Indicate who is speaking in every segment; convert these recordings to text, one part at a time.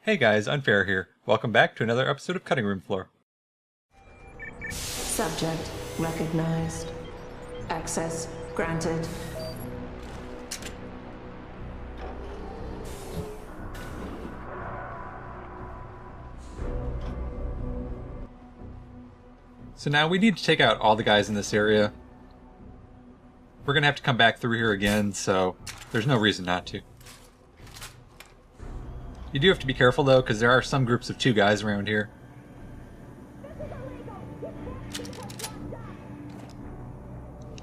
Speaker 1: Hey guys, Unfair here. Welcome back to another episode of Cutting Room Floor.
Speaker 2: Subject recognized. Access granted.
Speaker 1: So now we need to take out all the guys in this area. We're gonna have to come back through here again, so there's no reason not to. You do have to be careful though, because there are some groups of 2 guys around here.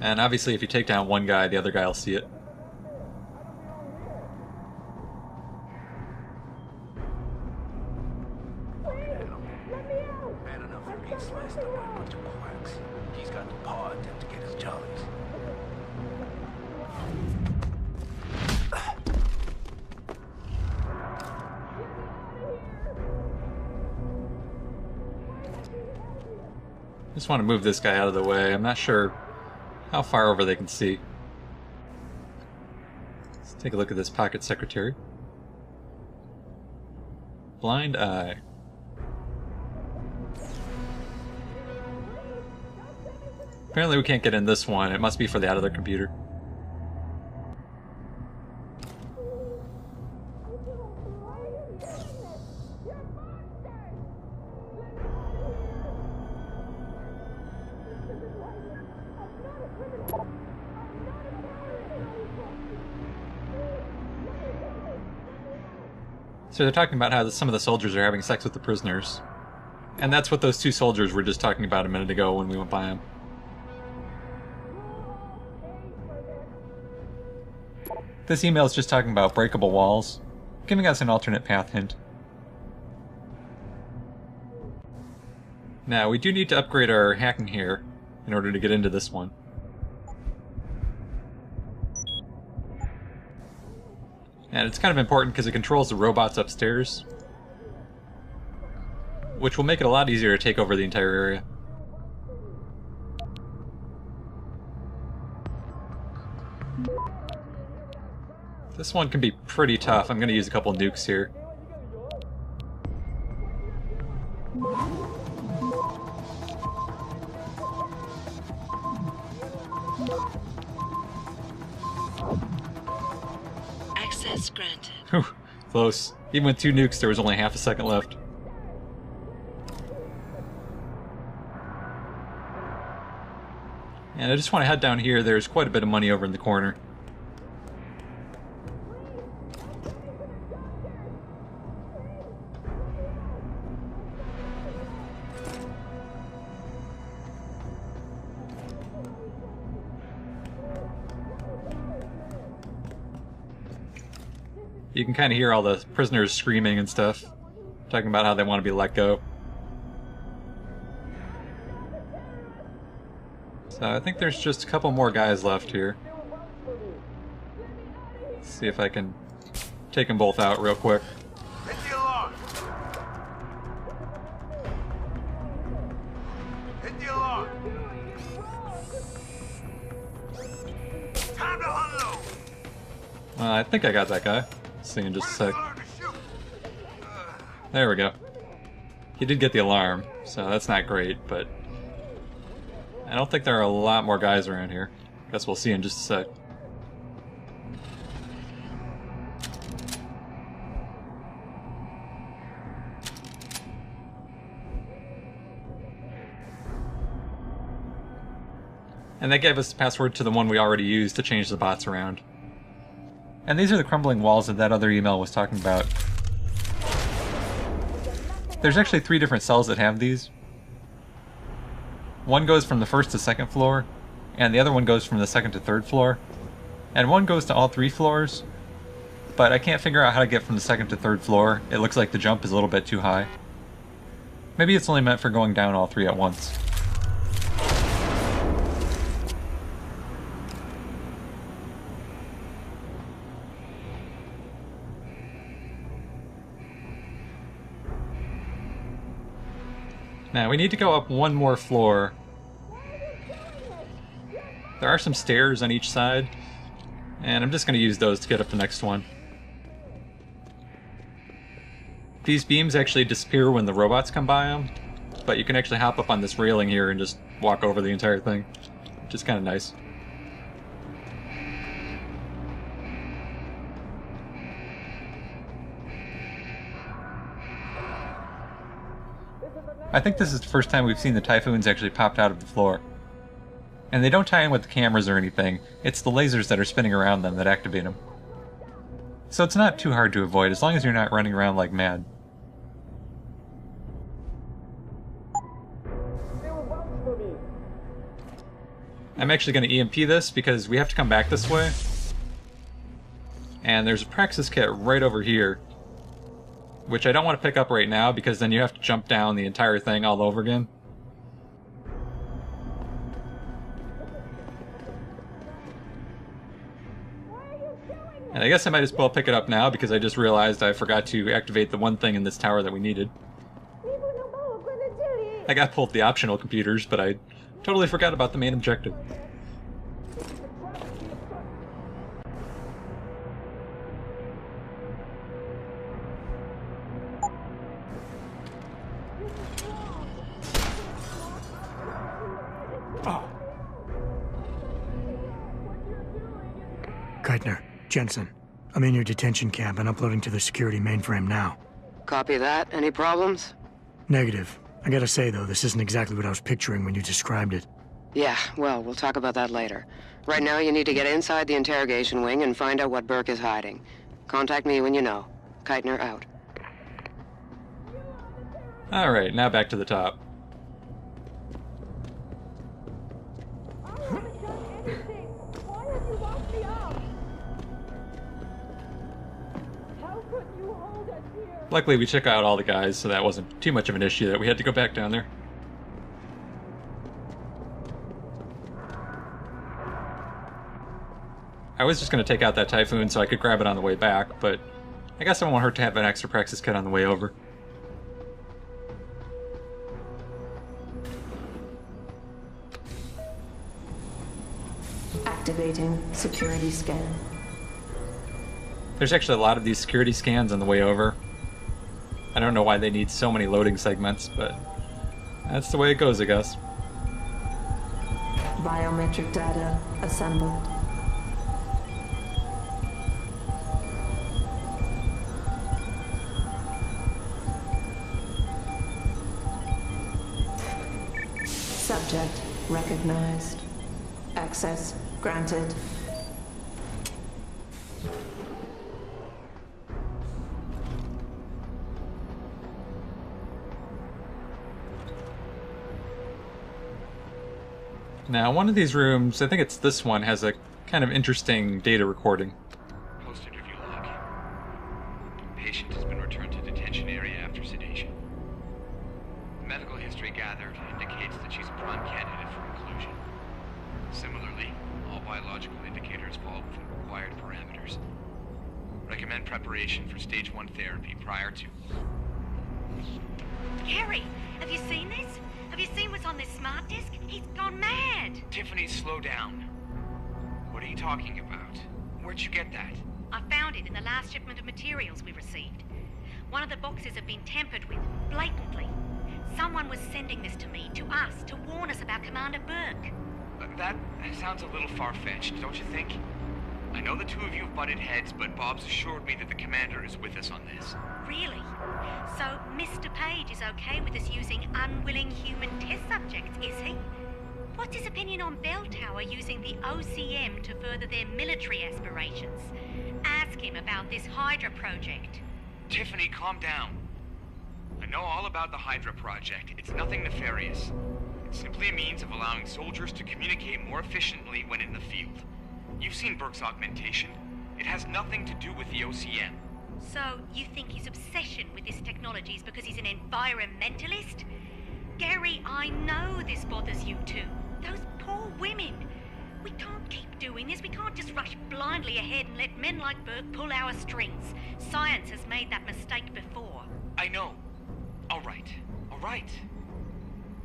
Speaker 1: And obviously if you take down one guy, the other guy will see it. Just want to move this guy out of the way. I'm not sure how far over they can see. Let's take a look at this pocket secretary. Blind eye. Apparently we can't get in this one. It must be for the other computer. So they're talking about how some of the soldiers are having sex with the prisoners. And that's what those 2 soldiers were just talking about a minute ago when we went by them. This email is just talking about breakable walls, giving us an alternate path hint. Now, we do need to upgrade our hacking here in order to get into this one. And it's kind of important because it controls the robots upstairs, which will make it a lot easier to take over the entire area. This one can be pretty tough. I'm going to use a couple nukes here.
Speaker 2: Access granted.
Speaker 1: Whew, close. Even with 2 nukes, there was only half a second left. And I just want to head down here. There's quite a bit of money over in the corner. You can kind of hear all the prisoners screaming and stuff, talking about how they want to be let go. So I think there's just a couple more guys left here. Let's see if I can take them both out real quick.
Speaker 3: Hit the alarm! Hit the alarm! Time to unload!
Speaker 1: I think I got that guy. See in just a sec. There we go. He did get the alarm, so that's not great, but I don't think there are a lot more guys around here. Guess we'll see in just a sec. And that gave us the password to the one we already used to change the bots around. And these are the crumbling walls that other email was talking about. There's actually 3 different cells that have these. One goes from the 1st to 2nd floor, and the other one goes from the 2nd to 3rd floor. And one goes to all 3 floors, but I can't figure out how to get from the 2nd to 3rd floor. It looks like the jump is a little bit too high. Maybe it's only meant for going down all 3 at once. Now, we need to go up one more floor. There are some stairs on each side, and I'm just going to use those to get up the next one. These beams actually disappear when the robots come by them, but you can actually hop up on this railing here and just walk over the entire thing, which is kind of nice. I think this is the first time we've seen the Typhoons actually popped out of the floor. And they don't tie in with the cameras or anything, it's the lasers that are spinning around them that activate them. So it's not too hard to avoid, as long as you're not running around like mad. I'm actually going to EMP this because we have to come back this way. And there's a Praxis kit right over here, which I don't want to pick up right now because then you have to jump down the entire thing all over again. And I guess I might as well pick it up now because I just realized I forgot to activate the one thing in this tower that we needed. I got both the optional computers, but I totally forgot about the main objective.
Speaker 4: Keitner, Jensen, I'm in your detention camp and uploading to the security mainframe now.
Speaker 5: Copy that. Any problems?
Speaker 4: Negative. I gotta say, though, this isn't exactly what I was picturing when you described it.
Speaker 5: Yeah, well, we'll talk about that later. Right now, you need to get inside the interrogation wing and find out what Burke is hiding. Contact me when you know. Keitner out.
Speaker 1: Alright, now back to the top. Luckily we took out all the guys, so that wasn't too much of an issue that we had to go back down there. I was just going to take out that Typhoon so I could grab it on the way back, but I guess I won't hurt to have an extra Praxis kit on the way over.
Speaker 2: Activating security scan.
Speaker 1: There's actually a lot of these security scans on the way over. I don't know why they need so many loading segments, but that's the way it goes, I guess.
Speaker 2: Biometric data assembled. Subject recognized. Access granted.
Speaker 1: Now, one of these rooms, I think it's this one, has a kind of interesting data recording.
Speaker 6: Post-interview log. Patient has been returned to detention area after sedation. The medical history gathered indicates that she's a prime candidate for inclusion. Similarly, all biological indicators fall within required parameters. Recommend preparation for stage 1 therapy prior to...
Speaker 7: Harry, have you seen this? Have you seen what's on this smart disk? He's gone mad!
Speaker 6: Tiffany, slow down. What are you talking about? Where'd you get that?
Speaker 7: I found it in the last shipment of materials we received. One of the boxes had been tampered with, blatantly. Someone was sending this to me, to us, to warn us about Commander Burke.
Speaker 6: That sounds a little far-fetched, don't you think? I know the two of you have butted heads, but Bob's assured me that the commander is with us on this.
Speaker 7: Really? So Mr. Page is okay with us using unwilling human test subjects, is he? What's his opinion on Bell Tower using the OCM to further their military aspirations? Ask him about this Hydra project.
Speaker 6: Tiffany, calm down. I know all about the Hydra project. It's nothing nefarious. It's simply a means of allowing soldiers to communicate more efficiently when in the field. You've seen Burke's augmentation. It has nothing to do with the OCM.
Speaker 7: So, you think his obsession with this technology is because he's an environmentalist? Gary, I know this bothers you too. Those poor women. We can't keep doing this. We can't just rush blindly ahead and let men like Burke pull our strings. Science has made that mistake before.
Speaker 6: I know. All right.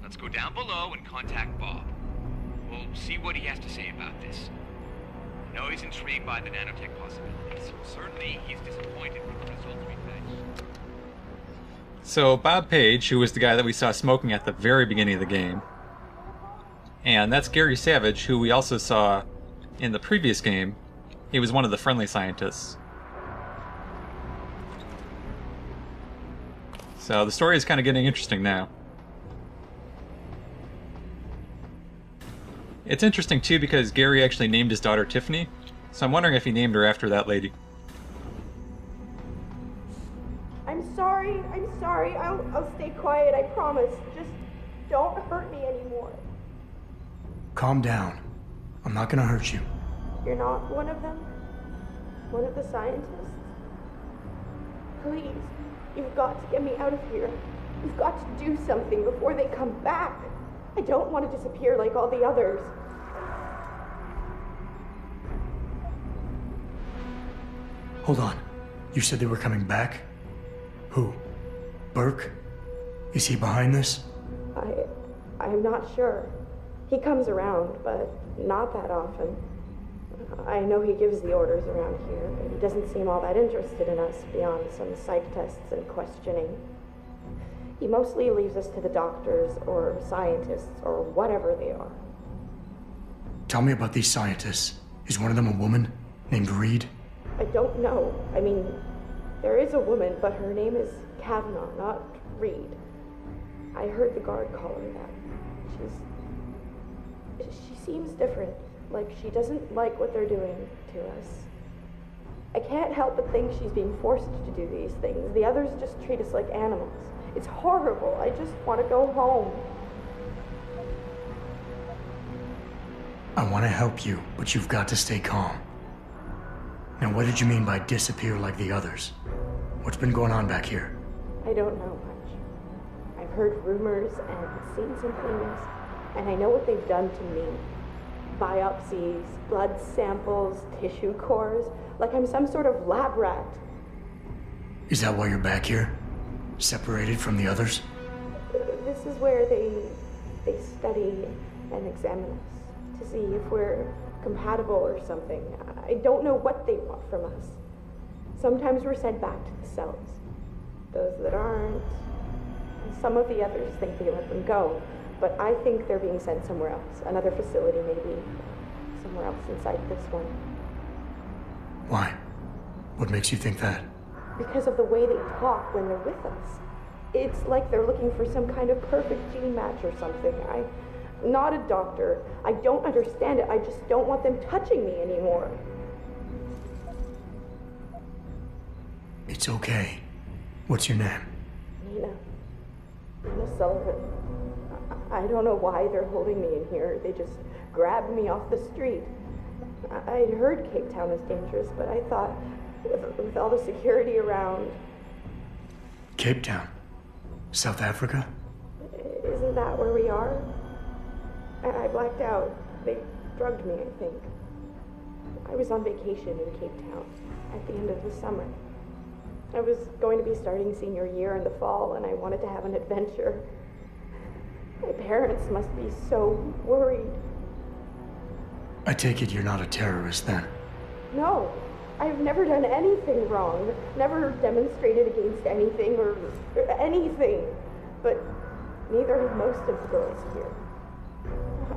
Speaker 6: Let's go down below and contact Bob. We'll see what he has to say about this. I know he's intrigued by the nanotech possibilities. Certainly, he's disappointed with the results we fetched.
Speaker 1: So Bob Page, who was the guy that we saw smoking at the very beginning of the game, and that's Gary Savage, who we also saw in the previous game. He was one of the friendly scientists. So the story is kind of getting interesting now. It's interesting too because Gary actually named his daughter Tiffany, so I'm wondering if he named her after that lady.
Speaker 8: I'm sorry. I'll stay quiet, I promise. Just don't hurt me anymore.
Speaker 4: Calm down. I'm not gonna hurt you.
Speaker 8: You're not one of them? One of the scientists? Please, you've got to get me out of here. You've got to do something before they come back. I don't want to disappear like all the others.
Speaker 4: Hold on. You said they were coming back? Who? Burke? Is he behind this?
Speaker 8: I'm not sure. He comes around, but not that often. I know he gives the orders around here, but he doesn't seem all that interested in us beyond some psych tests and questioning. He mostly leaves us to the doctors or scientists or whatever they are.
Speaker 4: Tell me about these scientists. Is one of them a woman named Reed?
Speaker 8: I don't know. I mean, there is a woman, but her name is Kavanaugh, not Reed. I heard the guard call her that. She seems different. Like she doesn't like what they're doing to us. I can't help but think she's being forced to do these things. The others just treat us like animals. It's horrible. I just want to go home.
Speaker 4: I want to help you, but you've got to stay calm. Now, what did you mean by disappear like the others? What's been going on back here?
Speaker 8: I don't know much. I've heard rumors and seen some things, and I know what they've done to me. Biopsies, blood samples, tissue cores, like I'm some sort of lab rat.
Speaker 4: Is that why you're back here? Separated from the others?
Speaker 8: This is where they study and examine us to see if we're compatible or something. I don't know what they want from us. Sometimes we're sent back to the cells. Those that aren't, some of the others think they let them go, but I think they're being sent somewhere else, another facility maybe, somewhere else inside this one.
Speaker 4: Why? What makes you think that?
Speaker 8: Because of the way they talk when they're with us. It's like they're looking for some kind of perfect gene match or something. I'm not a doctor. I don't understand it. I just don't want them touching me anymore.
Speaker 4: It's okay. What's your name?
Speaker 8: Nina Sullivan. I don't know why they're holding me in here. They just grabbed me off the street. I'd heard Cape Town is dangerous, but I thought with all the security around...
Speaker 4: Cape Town? South Africa?
Speaker 8: Isn't that where we are? I blacked out. They drugged me, I think. I was on vacation in Cape Town at the end of the summer. I was going to be starting senior year in the fall, and I wanted to have an adventure. My parents must be so worried.
Speaker 4: I take it you're not a terrorist then?
Speaker 8: No, I've never done anything wrong. Never demonstrated against anything or anything. But neither have most of the girls here.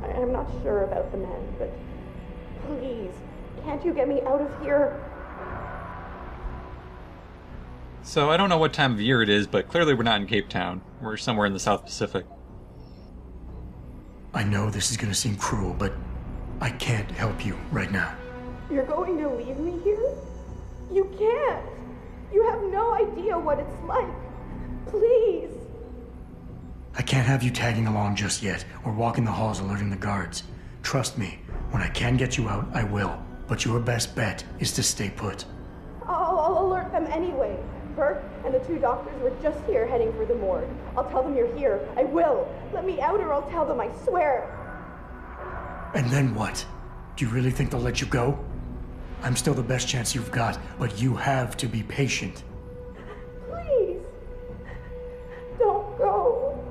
Speaker 8: I'm not sure about the men, but please, can't you get me out of here?
Speaker 1: So I don't know what time of year it is, but clearly we're not in Cape Town. We're somewhere in the South Pacific.
Speaker 4: I know this is gonna seem cruel, but I can't help you right now.
Speaker 8: You're going to leave me here? You can't! You have no idea what it's like. Please!
Speaker 4: I can't have you tagging along just yet, or walking the halls alerting the guards. Trust me, when I can get you out, I will. But your best bet is to stay put.
Speaker 8: I'll alert them anyway. Burke and the 2 doctors were just here heading for the morgue. I'll tell them you're here. I will. Let me out or I'll tell them, I swear.
Speaker 4: And then what? Do you really think they'll let you go? I'm still the best chance you've got, but you have to be patient.
Speaker 8: Please. Don't go.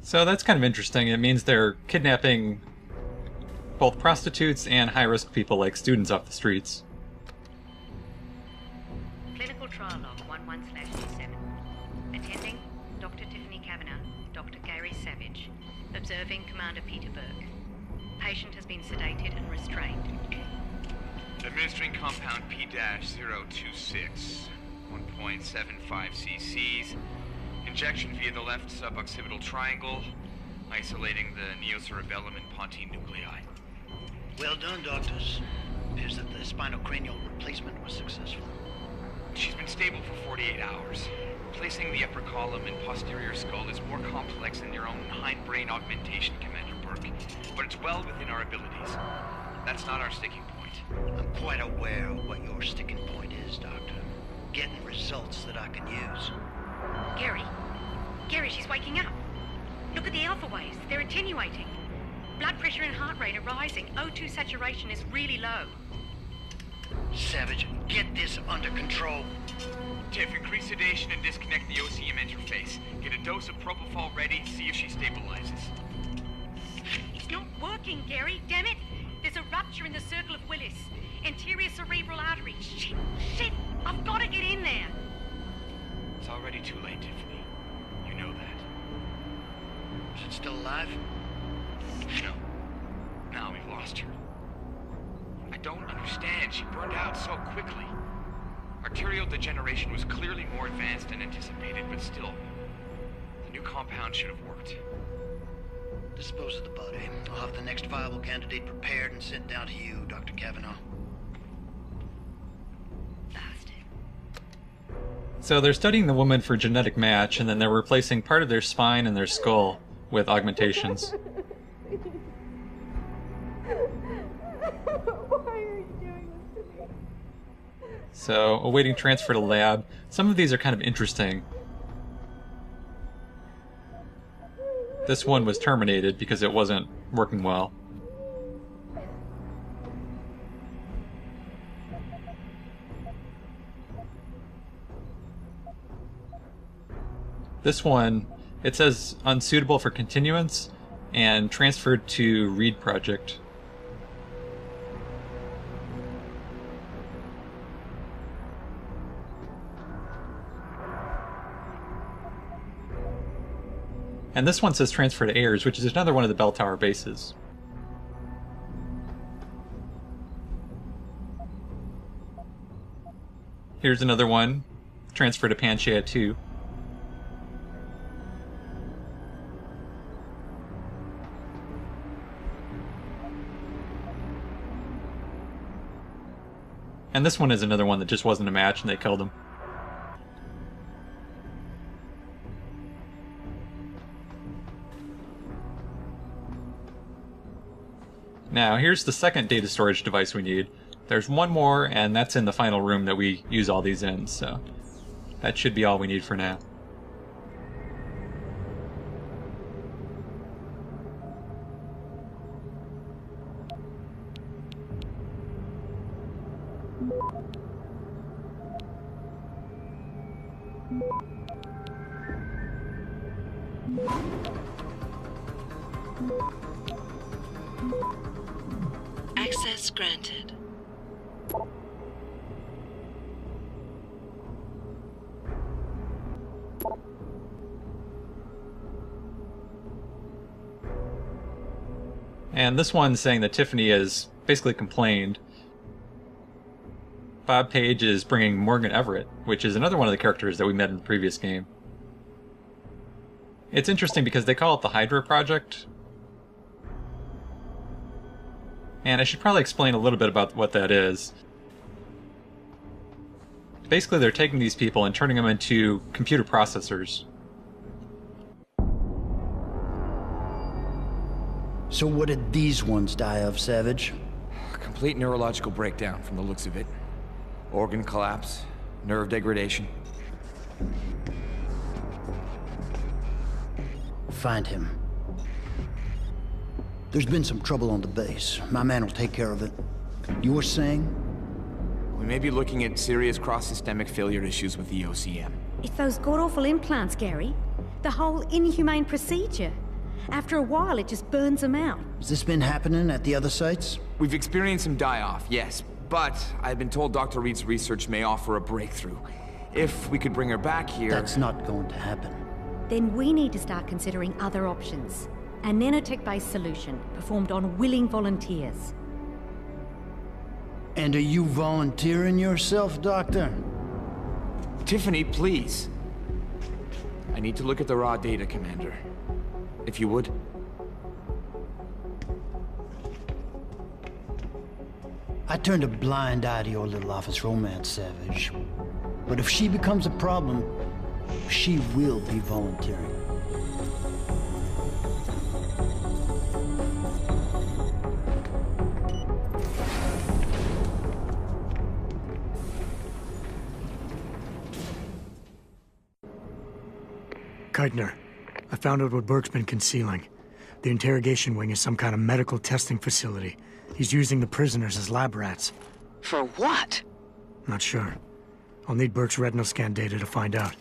Speaker 1: So that's kind of interesting. It means they're kidnapping both prostitutes and high-risk people like students off the streets.
Speaker 7: Clinical clinical trial log 11/27. Attending, Dr. Tiffany Kavanagh, Dr. Gary Savage. Observing Commander Peter Burke. Patient has been sedated and restrained.
Speaker 6: Administering compound P-026, 1.75 cc's. Injection via the left suboccipital triangle, isolating the neocerebellum and pontine nuclei.
Speaker 9: Well done, doctors. Appears that the spinal cranial replacement was successful.
Speaker 6: She's been stable for 48 hours. Replacing the upper column and posterior skull is more complex than your own hindbrain augmentation, Commander Burke, but it's well within our abilities. That's not our sticking point.
Speaker 9: I'm quite aware of what your sticking point is, Doctor. Getting results that I can use.
Speaker 7: Gary? Gary, she's waking up. Look at the alpha waves. They're attenuating. Blood pressure and heart rate are rising. O2 saturation is really low.
Speaker 9: Savage, get this under control.
Speaker 6: Tiff, increase sedation and disconnect the OCM interface. Get a dose of propofol ready, see if she stabilizes.
Speaker 7: It's not working, Gary. Damn it. There's a rupture in the circle of Willis. Anterior cerebral artery. Shit. I've got to get in there.
Speaker 6: It's already too late, Tiffany. You know that.
Speaker 9: Is it still alive?
Speaker 6: No. Now we've lost her. I don't understand. She burned out so quickly. Arterial degeneration was clearly more advanced than anticipated, but still, the new compound should have worked.
Speaker 9: Dispose of the body. I'll have the next viable candidate prepared and sent down to you, Dr. Kavanagh.
Speaker 7: Bastard.
Speaker 1: So they're studying the woman for genetic match, and then they're replacing part of their spine and their skull with augmentations.
Speaker 8: Why are you doing this to me?
Speaker 1: So, awaiting transfer to lab. Some of these are kind of interesting. This one was terminated because it wasn't working well. This one, it says unsuitable for continuance and transferred to Reed Project. And this one says transfer to Ayers, which is another one of the bell tower bases. Here's another one, transfer to Panchea 2. And this one is another one that just wasn't a match and they killed him. Now, here's the second data storage device we need. There's one more, and that's in the final room that we use all these in, so that should be all we need for now.
Speaker 2: Access granted.
Speaker 1: And this one's saying that Tiffany has basically complained. Bob Page is bringing Morgan Everett, which is another one of the characters that we met in the previous game. It's interesting because they call it the Hydra Project. And I should probably explain a little bit about what that is. Basically, they're taking these people and turning them into computer processors.
Speaker 9: So what did these ones die of, Savage?
Speaker 10: Complete neurological breakdown from the looks of it. Organ collapse, nerve degradation.
Speaker 9: Find him. There's been some trouble on the base. My man will take care of it. You were saying?
Speaker 10: We may be looking at serious cross-systemic failure issues with the OCM.
Speaker 7: It's those god-awful implants, Gary. The whole inhumane procedure. After a while, it just burns them out.
Speaker 9: Has this been happening at the other sites?
Speaker 10: We've experienced some die-off, yes, but I've been told Dr. Reed's research may offer a breakthrough. If we could bring her back here...
Speaker 9: That's not going to happen.
Speaker 11: Then we need to start considering other options. A nanotech-based solution performed on willing volunteers.
Speaker 9: And are you volunteering yourself, Doctor?
Speaker 10: Tiffany, please. I need to look at the raw data, Commander. If you would.
Speaker 9: I turned a blind eye to your little office romance, Savage. But if she becomes a problem, she will be volunteering.
Speaker 4: Keitner, I found out what Burke's been concealing. The interrogation wing is some kind of medical testing facility. He's using the prisoners as lab rats.
Speaker 5: For what?
Speaker 4: Not sure. I'll need Burke's retinal scan data to find out.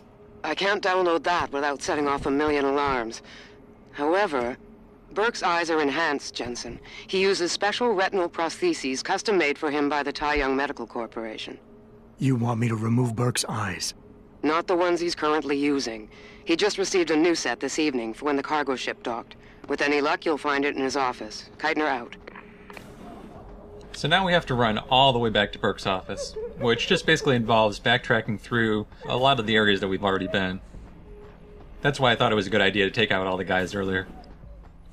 Speaker 5: I can't download that without setting off a million alarms. However, Burke's eyes are enhanced, Jensen. He uses special retinal prostheses custom-made for him by the Tai Young Medical Corporation.
Speaker 4: You want me to remove Burke's eyes?
Speaker 5: Not the ones he's currently using. He just received a new set this evening for when the cargo ship docked. With any luck, you'll find it in his office. Keitner out.
Speaker 1: So now we have to run all the way back to Burke's office, which just basically involves backtracking through a lot of the areas that we've already been. That's why I thought it was a good idea to take out all the guys earlier.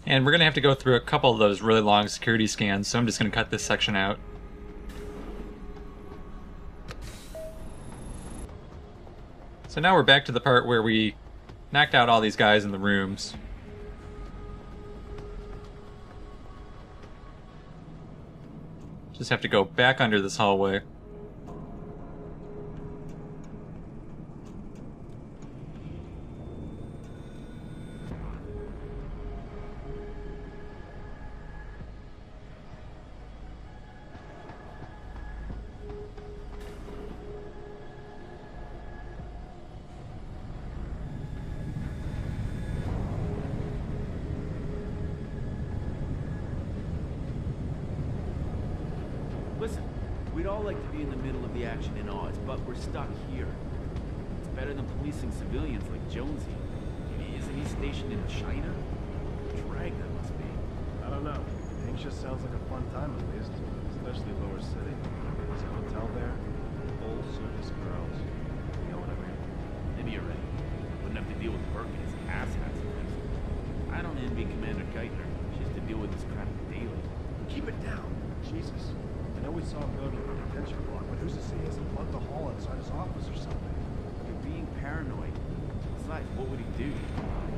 Speaker 1: And we're going to have to go through a couple of those really long security scans, so I'm just going to cut this section out. So now we're back to the part where we knocked out all these guys in the rooms. Just have to go back under this hallway.
Speaker 12: Listen, we'd all like to be in the middle of the action in Oz, but we're stuck here. It's better than policing civilians like Jonesy. Isn't he stationed in China? Drag that must be.
Speaker 13: I don't know. Anxious sounds like a fun time at least, especially Lower City. There's a hotel there, full service girls. You know what I mean?
Speaker 12: Maybe you're right. Wouldn't have to deal with Burke and his asshats at least. I don't envy Commander Keitner. She has to deal with this crap daily.
Speaker 13: Keep it down. Jesus. I know we saw him go to the detention block, but who's to say he hasn't plugged the hole inside his office or something?
Speaker 12: You're being paranoid. Besides, what would he do?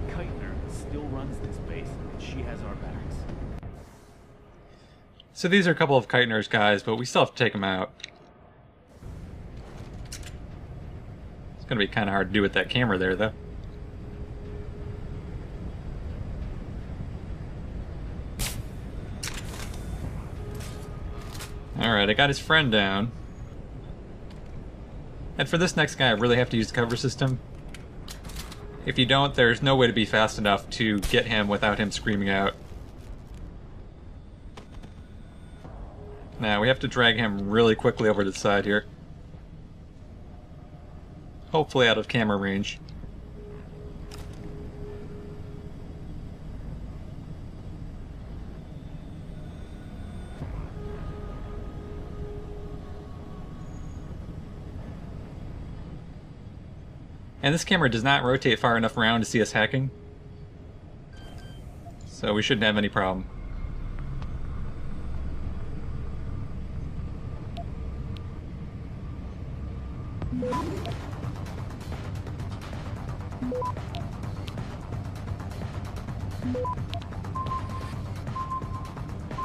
Speaker 12: Keitner still runs this base, and she has our backs.
Speaker 1: So these are a couple of Keitner's guys, but we still have to take them out. It's going to be kind of hard to do with that camera there, though. Alright, I got his friend down. And for this next guy, I really have to use the cover system. If you don't, there's no way to be fast enough to get him without him screaming out. Now, we have to drag him really quickly over to the side here. Hopefully out of camera range. And this camera does not rotate far enough around to see us hacking. So we shouldn't have any problem.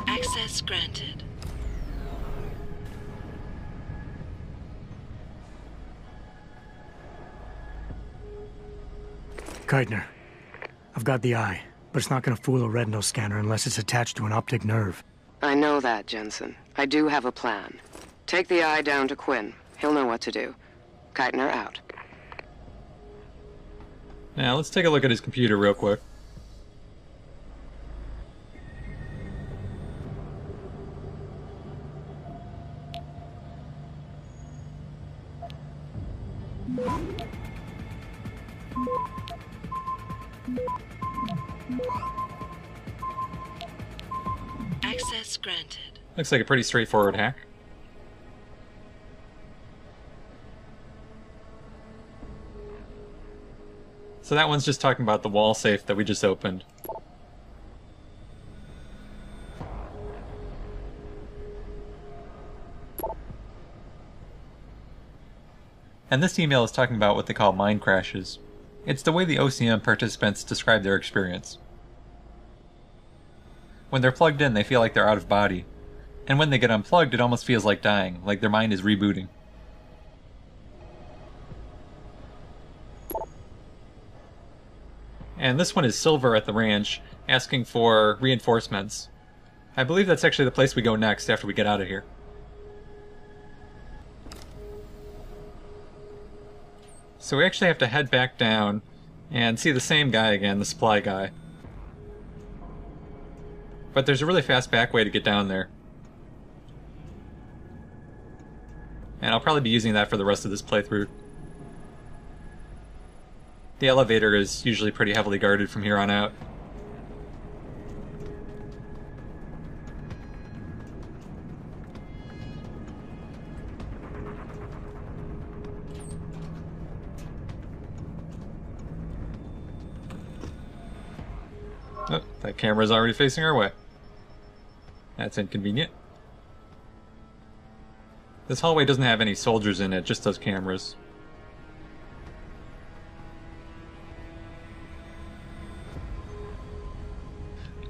Speaker 2: Access granted.
Speaker 4: Keitner, I've got the eye, but it's not going to fool a retinal scanner unless it's attached to an optic nerve.
Speaker 5: I know that, Jensen. I do have a plan. Take the eye down to Quinn. He'll know what to do. Keitner out.
Speaker 1: Now, let's take a look at his computer real quick.
Speaker 2: Access granted.
Speaker 1: Looks like a pretty straightforward hack. So that one's just talking about the wall safe that we just opened. And this email is talking about what they call mind crashes. It's the way the OCM participants describe their experience. When they're plugged in, they feel like they're out of body. And when they get unplugged, it almost feels like dying, like their mind is rebooting. And this one is Silver at the ranch, asking for reinforcements. I believe that's actually the place we go next after we get out of here. So we actually have to head back down and see the same guy again, the supply guy. But there's a really fast back way to get down there. And I'll probably be using that for the rest of this playthrough. The elevator is usually pretty heavily guarded from here on out. Oh, that camera's already facing our way. That's inconvenient. This hallway doesn't have any soldiers in it, just those cameras.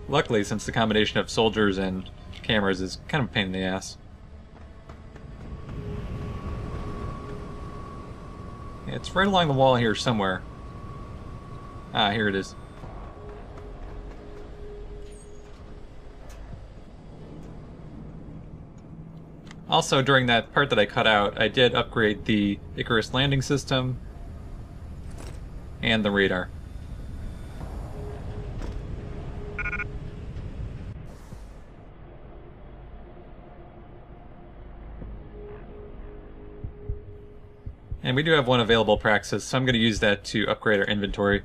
Speaker 1: Luckily, since the combination of soldiers and cameras is kind of a pain in the ass. It's right along the wall here somewhere. Ah, here it is. Also, during that part that I cut out, I did upgrade the Icarus landing system and the radar. And we do have one available Praxis, so I'm going to use that to upgrade our inventory.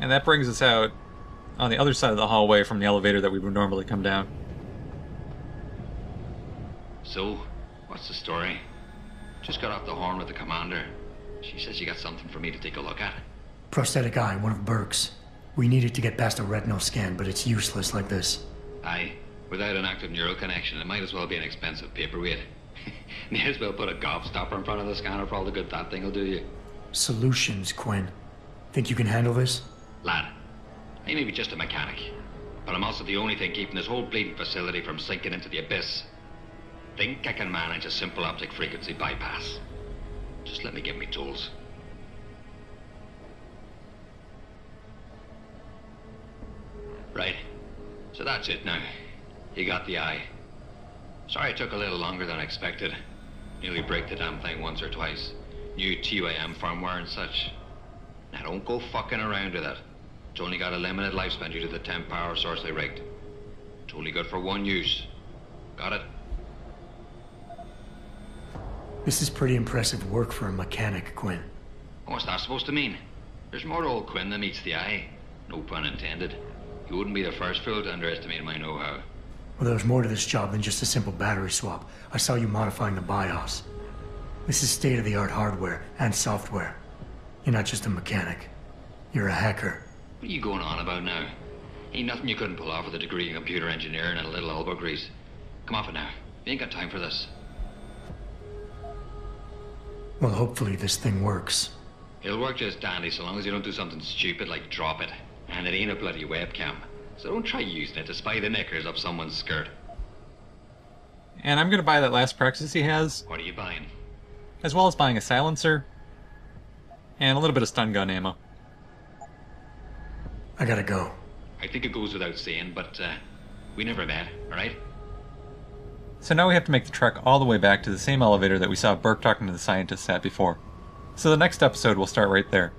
Speaker 1: And that brings us out on the other side of the hallway from the elevator that we would normally come down.
Speaker 6: So, what's the story? Just got off the horn with the commander. She says you got something for me to take a look at.
Speaker 4: Prosthetic eye, one of Burke's. We needed to get past a retinal scan, but it's useless like this.
Speaker 6: Aye, without an active neural connection, it might as well be an expensive paperweight. May as well put a gobstopper in front of the scanner for all the good that thing will do you.
Speaker 4: Solutions, Quinn. Think you can handle this?
Speaker 6: Lad, I may be just a mechanic, but I'm also the only thing keeping this whole bleeding facility from sinking into the abyss. Think I can manage a simple optic frequency bypass. Just let me get me tools. Right, so that's it now. You got the eye. Sorry it took a little longer than expected. Nearly break the damn thing once or twice. New TUAM firmware and such. Now don't go fucking around with it. It's only got a limited lifespan due to the 10 power source they rigged. It's only good for one use. Got it?
Speaker 4: This is pretty impressive work for a mechanic, Quinn.
Speaker 6: What's that supposed to mean? There's more to old Quinn than meets the eye. No pun intended. You wouldn't be the first fool to underestimate my know-how.
Speaker 4: Well, there's more to this job than just a simple battery swap. I saw you modifying the BIOS. This is state-of-the-art hardware and software. You're not just a mechanic. You're a hacker.
Speaker 6: What are you going on about now? Ain't nothing you couldn't pull off with a degree in computer engineering and a little elbow grease. Come off it now. You ain't got time for this.
Speaker 4: Well, hopefully this thing works.
Speaker 6: It'll work just dandy so long as you don't do something stupid like drop it. And it ain't a bloody webcam. So don't try using it to spy the knickers up someone's skirt.
Speaker 1: And I'm going to buy that last Praxis he has.
Speaker 6: What are you buying?
Speaker 1: As well as buying a silencer. And a little bit of stun gun ammo.
Speaker 4: I gotta go.
Speaker 14: I think it goes without saying, but we never met, alright?
Speaker 1: So now we have to make the trek all the way back to the same elevator that we saw Burke talking to the scientists at before. So the next episode will start right there.